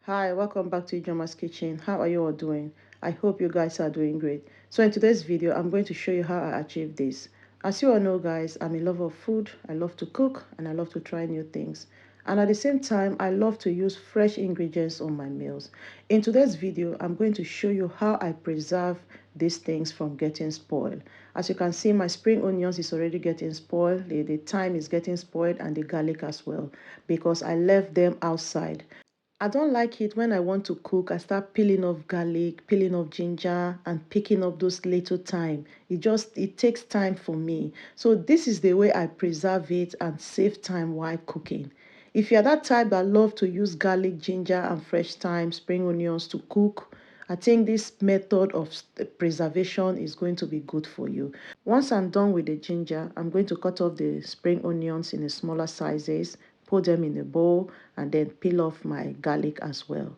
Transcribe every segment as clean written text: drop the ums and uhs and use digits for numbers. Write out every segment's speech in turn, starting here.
Hi, welcome back to Ijoma's Kitchen. How are you all doing? I hope you guys are doing great. So in today's video, I'm going to show you how I achieved this. As you all know, guys, I'm a lover of food. I love to cook and I love to try new things. And at the same time, I love to use fresh ingredients on my meals. In today's video, I'm going to show you how I preserve these things from getting spoiled. As you can see, my spring onions is already getting spoiled. The thyme is getting spoiled and the garlic as well because I left them outside. I don't like it when I want to cook. I start peeling off garlic, peeling off ginger, and picking up those little thyme. It takes time for me. So this is the way I preserve it and save time while cooking. If you're that type that love to use garlic, ginger, and fresh thyme, spring onions to cook, I think this method of preservation is going to be good for you. Once I'm done with the ginger, I'm going to cut off the spring onions in the smaller sizes, put them in a bowl, and then peel off my garlic as well.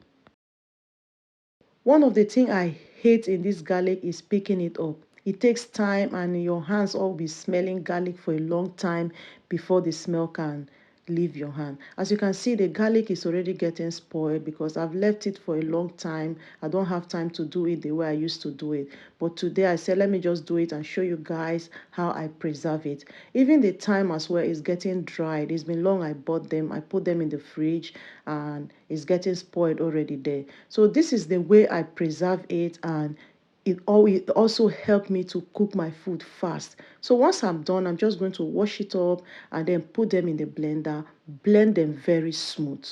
One of the things I hate in this garlic is picking it up. It takes time and your hands all be smelling garlic for a long time before the smell can leave your hand. As you can see, the garlic is already getting spoiled because I've left it for a long time. I don't have time to do it the way I used to do it. But today I said, let me just do it and show you guys how I preserve it. Even the thyme as well is getting dried. It's been long I bought them. I put them in the fridge and it's getting spoiled already there. So this is the way I preserve it, and it also helped me to cook my food fast. So once I'm done, I'm just going to wash it up and then put them in the blender, blend them very smooth.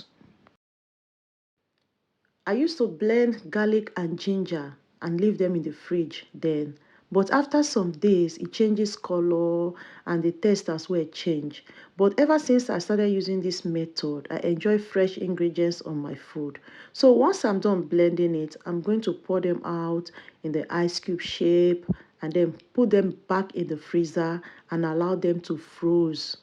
I used to blend garlic and ginger and leave them in the fridge then. But after some days, it changes color and the taste as well change. But ever since I started using this method, I enjoy fresh ingredients on my food. So once I'm done blending it, I'm going to pour them out in the ice cube shape and then put them back in the freezer and allow them to freeze.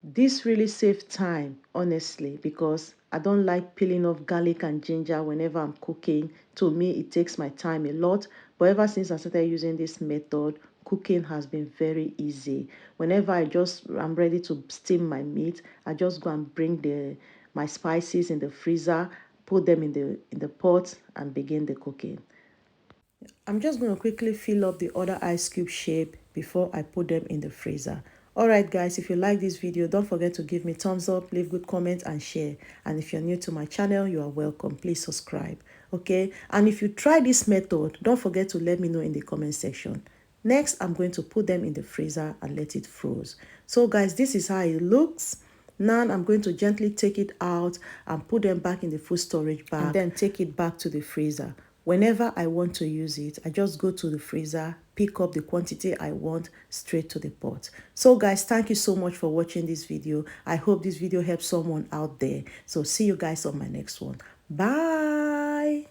This really saves time, honestly, because I don't like peeling off garlic and ginger whenever I'm cooking. To me, it takes my time a lot. But ever since I started using this method, cooking has been very easy. Whenever I'm ready to steam my meat, I just go and bring my spices in the freezer, put them in the pot, and begin the cooking. I'm just going to quickly fill up the other ice cube shape before I put them in the freezer. Alright guys, if you like this video, don't forget to give me thumbs up, leave good comments and share. And if you're new to my channel, you are welcome. Please subscribe. Okay? And if you try this method, don't forget to let me know in the comment section. Next, I'm going to put them in the freezer and let it freeze. So guys, this is how it looks. Now I'm going to gently take it out and put them back in the food storage bag and then take it back to the freezer. Whenever I want to use it, I just go to the freezer, pick up the quantity I want straight to the pot. So guys, thank you so much for watching this video. I hope this video helps someone out there. So see you guys on my next one. Bye.